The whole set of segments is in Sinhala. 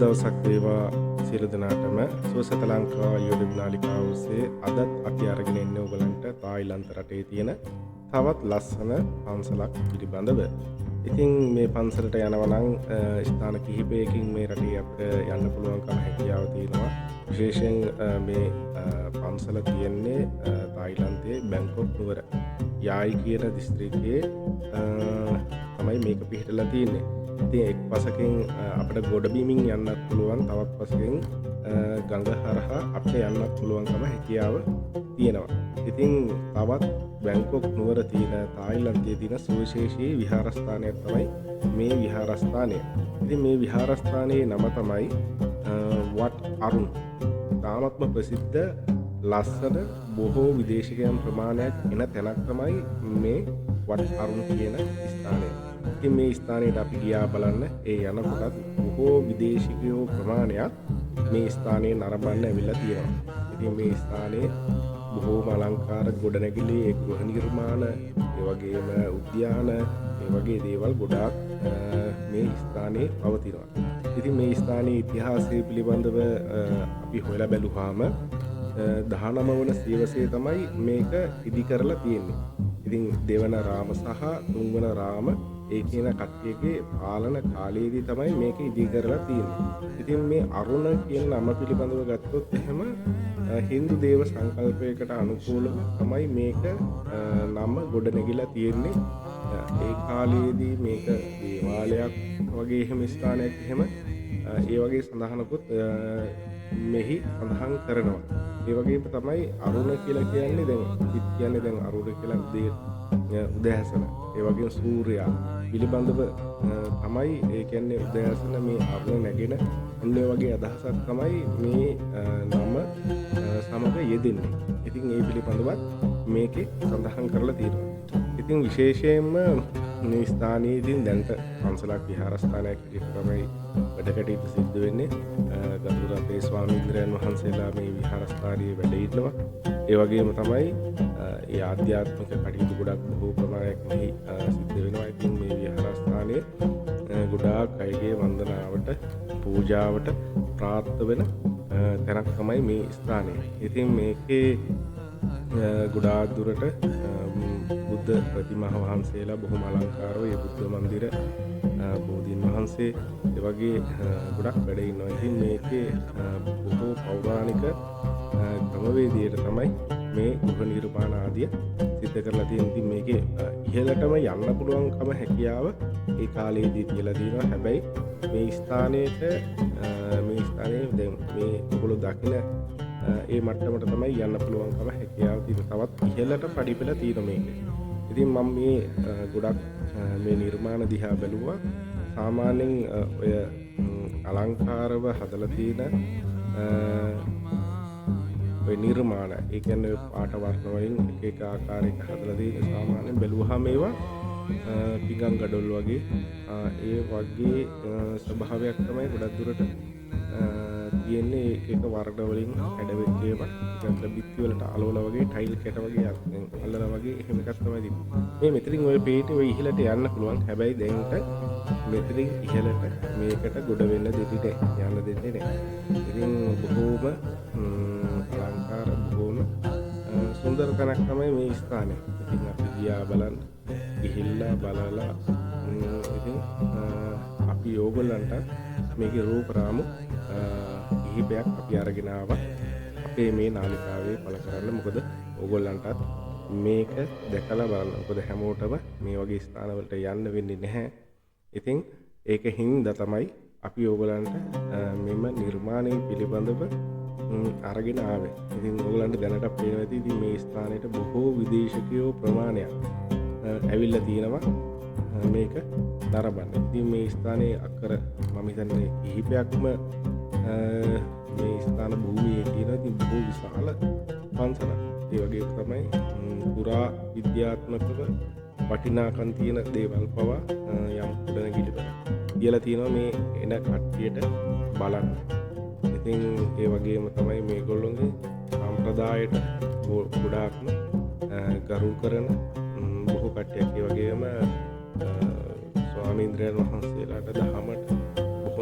දවසක් වේවා සියලු දෙනාටම. සුවසත ලංකා YouTube නාලිකාව ඔස්සේ අදත් අපි අරගෙන එන්නේ ඔයගලන්ට තායිලන්ත රටේ තියෙන තවත් ලස්සන පන්සලක් පිළිබඳව. ඉතින් මේ පන්සලට යනවා නම් ස්ථාන කිහිපයකින් මේ රටේ අපිට යන්න පුළුවන්කම හැකියාව තියෙනවා. විශේෂයෙන් මේ පන්සල තියෙන්නේ තායිලන්තයේ බැංකොක් නුවර යායි කියන දිස්ත්‍රික්කයේ තමයි මේක පිහිටලා තියෙන්නේ. ඉතින් එක් පසකින් අපිට ගොඩබිමින් යන්නත් පුළුවන්, තවත් පසකින් ගඟ හරහා අපිට යන්නත් පුළුවන්කම හැකියාව තියෙනවා. ඉතින් තවත් බැංකොක් නුවර තියෙන තායිලන්තයේ තියෙන සුවිශේෂී විහාරස්ථානයක් තමයි මේ විහාරස්ථානය. ඉතින් මේ විහාරස්ථානයේ නම තමයි wat arun. තාමත්ම ප්‍රසිද්ධ ලස්සන බොහෝ විදේශිකයන් ප්‍රමාණයක් එන තැනක් තමයි මේ wat arun කියන ස්ථානය. ඉතින් මේ ස්ථානයට අපි ගියා බලන්න. ඒ යනකොටත් බොහෝ විදේශිකයෝ ප්‍රමාණයක් මේ ස්ථානයේ නරඹන්න ඇවිල්ලා තියෙනවා. ඉතින් මේ ස්ථානයේ බොහෝම අලංකාර ගොඩනැගිලි, ගෘහ නිර්මාණ, ඒ වගේම උද්‍යාන, ඒ වගේ දේවල් ගොඩාක් මේ ස්ථානයේ පවතිනවා. ඉතින් මේ ස්ථානයේ ඉතිහාසය පිළිබඳව අපි හොයලා බැලුවාම 19 වන සියවසේ තමයි මේක ඉදි කරලා තියෙන්නේ. ඉතින් දෙවන රාම සහ තුන්වන රාම ඒ කියන කට්ටියගේ පාලන කාලයේදී තමයි මේක ඉදි කරලා තියෙන්නේ. ඉතින් මේ අරුණ කියන නම පිළිබඳව ගත්තොත් එහෙම හින්දු දේව සංකල්පයකට අනුකූලව තමයි මේක නම ගොඩනැගිලා තියෙන්නේ. ඒ කාලයේදී මේක දේවාලයක් වගේ එහෙම ස්ථානයක් එහෙම ඒ වගේ සඳහනකුත් මෙහි සඳහන් කරනවා. ඒ වගේම තමයි අරුණ කියලා කියන්නේ දැන් අරුණ කියලා උදෑසන, ඒ වගේම සූර්යයා පිළිබඳව තමයි ඒ කියන්නේ උදෑසන මේ අරුණ නැගෙන ඔන්න ඒ වගේ අදහසක් තමයි මේ නම සමග යෙදෙන්නේ. ඉතින් ඒ පිළිබඳවත් මේකේ සඳහන් කරලා තියෙනවා. ඉතින් විශේෂයෙන්ම මේ ස්ථානයේදී දැන්ට පන්සලක් විහාරස්ථානයක් විදිහට තමයි වැඩ කටයුතු සිද්ධ වෙන්නේ. ගරුතර අපේ ස්වාමීන්ද්‍රයන් වහන්සේලා මේ විහාරස්ථානයේ වැඩ ඉන්නවා. ඒ වගේම තමයි ඒ ආධ්‍යාත්මික කටයුතු ගොඩක් බොහෝ ප්‍රමාණයක් මෙහි සිද්ධ වෙනවා. ඉතින් මේ විහාරස්ථානයේ ගොඩාක් අයගේ වන්දනාවට, පූජාවට ප්‍රාර්ථ වෙන තැනක් තමයි මේ ස්ථානය. ඉතින් මේකේ ගොඩාක් දුරට බුද්ධ ප්‍රතිමා වහන්සේලා බොහොම අලංකාරව ඒ බුද්ධ මන්දිර, බෝධීන් වහන්සේ ඒ වගේ ගොඩක් වැඩ ඉන්නවා. ඉතින් මේකේ බොහෝ පෞරාණික ක්‍රමවේදයට තමයි මේ ගෘහ නිර්මාණ ආදිය සිද්ධ කරලා තියෙන්නේ. ඉතින් මේකේ ඉහළටම යන්න පුළුවන්කම හැකියාව ඒ කාලේදී තියලා තියෙනවා. හැබැයි මේ ස්ථානයේ දැන් මේ ඔයගොල්ලෝ දකින ඒ මට්ටමට තමයි යන්න පුළුවන්කම හැකියාව තියෙන. තවත් ඉහළට පඩිපෙළ තියෙන මේකේ. ඉතින් මම මේ ගොඩක් මේ නිර්මාණ දිහා බැලුවා. සාමාන්‍යයෙන් ඔය අලංකාරව හදලා තියෙන ඔය නිර්මාණ, ඒ කියන්නේ පාට වර්ණ වලින් එක එක ආකාරයක හදලා තියෙන සාමාන්‍යයෙන් බැලුවාම ඒවා පිඟන් ගඩොල් වගේ ඒ වගේ ස්වභාවයක් තමයි ගොඩක් දුරට තියෙන්නේ. එක වර්ණ වලින් හැඩවෙච්ච ඒවා ටිකක් බිත්ති වලට අලවලා වගේ ටයිල් කැට වගේ අල්ලලා වගේ එහෙම එකක් තමයි තිබුණේ. මේ මෙතනින් ඔය පේටි ඔය ඉහළට යන්න පුළුවන්. හැබැයි දැන්ට මෙතනින් ඉහළට මේකට ගොඩ වෙන්න දෙන්නේ නැහැ, යන්න දෙන්නේ නැහැ. ඉතින් බොහෝම අලංකාර, බොහෝම සුන්දර තැනක් තමයි මේ ස්ථානය. ඉතින් අපි ගියා බලන්න, ගිහිල්ලා බලලා ඉතින් අපි ඕගොල්ලන්ට මේකේ රූප රාමු කිහිපයක් අපි අරගෙන ආවා අපේ මේ නාලිකාවේ පළ කරන්න. මොකද ඕගොල්ලන්ටත් මේක දැකලා බලන්න. මොකද හැමෝටම මේ වගේ ස්ථානවලට යන්න වෙන්නේ නැහැ. ඉතින් ඒක හින්දා තමයි අපි ඕගොල්ලන්ට මෙම නිර්මාණය පිළිබඳව අරගෙන ආවේ. ඉතින් ඕගොල්ලන්ට දැනට පේනවා ඇති ඉතින් මේ ස්ථානයට බොහෝ විදේශිකයෝ ප්‍රමාණයක් ඇවිල්ලා තියෙනවා මේක නරඹන්න. ඉතින් මේ ස්ථානයේ අක්කර මම හිතන්නේ කිහිපයක්ම මේ ස්ථාන භූමියේ තියෙන ඉතින් බොහෝ විශාල පන්සලක්. ඒ වගේ තමයි පුරා විද්‍යාත්මකව වටිනාකම් තියෙන දේවල් පවා යම් ගොඩනැගිලි කියලා තියෙනවා මේ එන කට්ටියට බලන්න. ඉතින් ඒ වගේම තමයි මේගොල්ලෝගේ සම්ප්‍රදායට ගොඩාක්ම ගරු කරන බොහෝ කට්ටියක්, ඒ වගේම ස්වාමීන්ද්‍රයන් වහන්සේලාට දහමට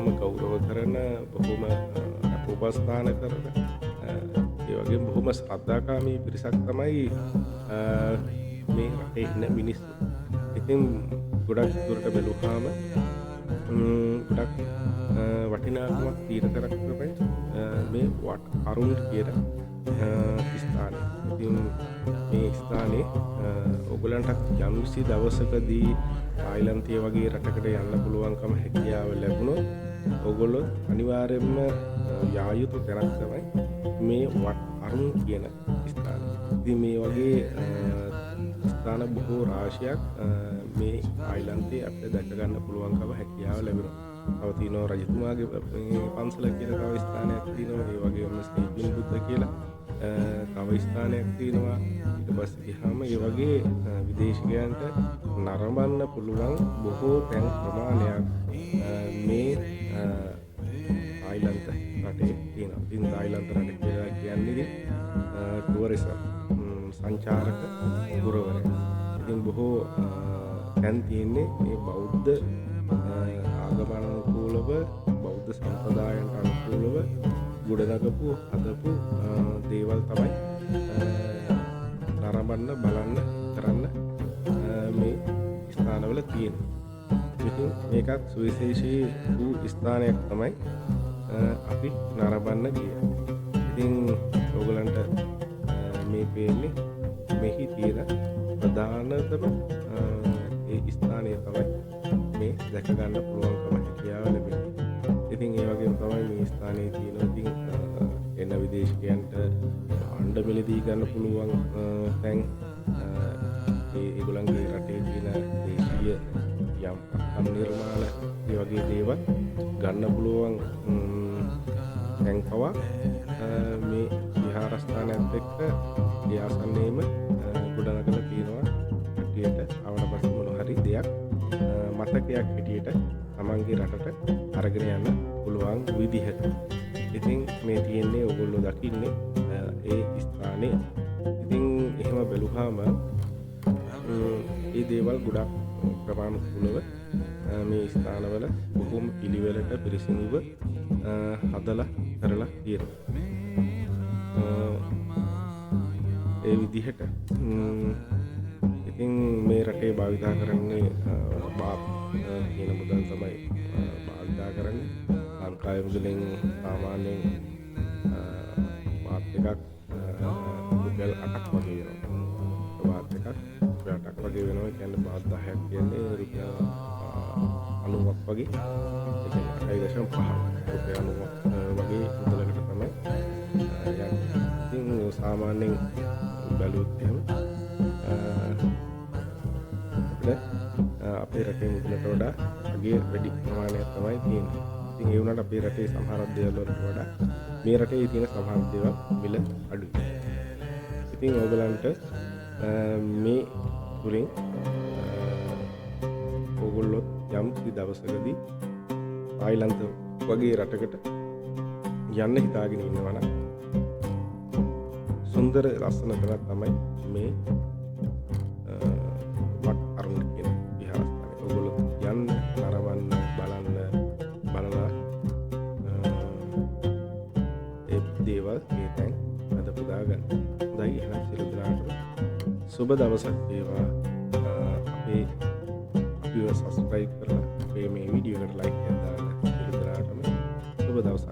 බොහොම ගෞරව කරන බොහොම අපෝපස්ථාන කරන ඒ වගේ බොහොම ශ්‍රද්ධාකාමී පිරිසක් තමයි මේ රටේ ඉන්න මිනිස්සු. ඉතින් ගොඩක් දුරට බැලුවාම ගොඩක් වටිනාකමක් තියෙන තැනක් තමයි මේ අරුන් කියන ස්ථානය. ඉතින් මේ ස්ථානේ ඔයගලන්ට යම්කිසි දවසකදී තායිලන්තය වගේ රටකට යන්න පුළුවන්කම හැකියාව ලැබුණොත් ඔයගොල්ලෝ අනිවාර්යයෙන්ම යා යුතු තැනක් තමයි මේ අරුන් කියන ස්ථානය. ඉතින් මේ වගේ ස්ථාන බොහෝ රාශියක් මේ තායිලන්තයේ අපිට දැක ගන්න පුළුවන්කම හැකියාව ලැබෙනවා. තව තියෙනවා රජතුමාගේ පන්සල කියලා තව ස්ථානයක් තියෙනවා. ඒ වගේම ස්ටේපින් බුද්ධ කියලා තව ස්ථානයක් තියෙනවා. ඊට පස්සේ ගියාම ඒ වගේ විදේශිකයන්ට නරඹන්න පුළුවන් බොහෝ තැන් ප්‍රමාණයක් මේ තායිලන්ත රටේ තියෙනවා. ඉතින් තායිලන්ත රට කියලා කියන්නේ ටුවරිසම් සංචාරක පුරවරය. ඉතින් බොහෝ තැන් තියෙන්නේ මේ බෞද්ධ ආගමනුකූලව බෞද්ධ සම්ප්‍රදායන්ට අනුකූලව ගොඩනගපු හදපු දේවල් තමයි නරඹන්න බලන්න කරන්න මේ ස්ථානවල තියෙනවා. ඉතින් මේකත් සුවිශේෂී වූ ස්ථානයක් තමයි අපි නරඹන්න ගියේ. ඉතින් ඕගලන්ට මේ පේන්නේ මෙහි තියෙන ප්‍රධානතම ඒ ස්ථානය තමයි මේ දැක ගන්න පුළුවන්කම හැකියාව ලැබෙන්නේ. ඉතින් ඒ වගේම තමයි මේ ස්ථානයේ තියෙන ඉතින් එන විදේශිකයන්ට අණ්ඩ මිලදී ගන්න පුළුවන් තැන් ඒගොල්ලන්ගේ රටේ තියෙන දේශීය යම් නිර්මාණ ඒ වගේ දේවල් ගන්න පුළුවන් තැන් පවා මේ විහාරස්ථානයත් එක්ක ඒ ආසන්නයේම ගොඩනගලා තියෙනවා. කටියට ආවට පස්සේ මොන හරි දෙයක් මතකයක් හැටියට තමන්ගේ රටට අරගෙන යන්න පුළුවන් විදිහට. ඉතින් මේ තියෙන්නේ ඔයගොල්ලෝ දකින්නේ ඒ ස්ථානේ. ඉතින් එහෙම බැලුවාම මේ දේවල් ගොඩක් ප්‍රමාණිකව මේ ස්ථානවල බොහොම පිළිවෙලට පිරිසිදුව හදලා කරලා තියෙනවා. ඒ විදිහට ඉතින් මේ රටේ භාවිතා කරන්නේ බාත් කියන මුදල් තමයි භාවිතා කරන්නේ. ලංකාවේ මුදලෙන් සාමාන්‍යයෙන් බාත් එකක් රුපියල් 8ක් වගේ වෙනවා. බාත් එකක් රුපියල් 8ක් වගේ වෙනවා. ඒ කියන්නේ බාත් 10ක් කියන්නේ රුපියල් 90ක් වගේ. ඒ කියන්නේ 8.5 රුපියල් 90ක් වගේ මුදලකට තමයි යන්නේ. ඉතින් සාමාන්‍යයෙන් බැලුවොත් එහෙම අපේ රටේ මුදලට වඩා අගේ වැඩි ප්‍රමාණයක් තමයි තියෙන්නේ. ඉතින් ඒ වුණාට අපේ රටේ සමහර දේවල් වලට වඩා මේ රටේ තියෙන සමහර දේවල් මිල අඩුයි. ඉතින් ඕගලන්ට මේ තුලින් ඕගොල්ලෝ යම් කිසි දවසකදී තායිලන්ත වගේ රටකට යන්න හිතාගෙන ඉන්නවා නම් සුන්දර ලස්සන තැනක් තමයි මේ අරුන් කියන විහාරස්ථානය. ඔයගොල්ලෝ යන්න නරඹන්න බලලා ඒ දේවල් ඒ තැන් අද පුදා ගන්න. හොඳයි එහෙනම් සියලු දෙනාටම සුබ දවසක් වේවා. අපිව සබ්ස්ක්‍රයිබ් කරලා අපේ මේ වීඩියෝ එකට ලයික් එකක් දාන්න. සියලු දෙනාටම සුබ දවසක්.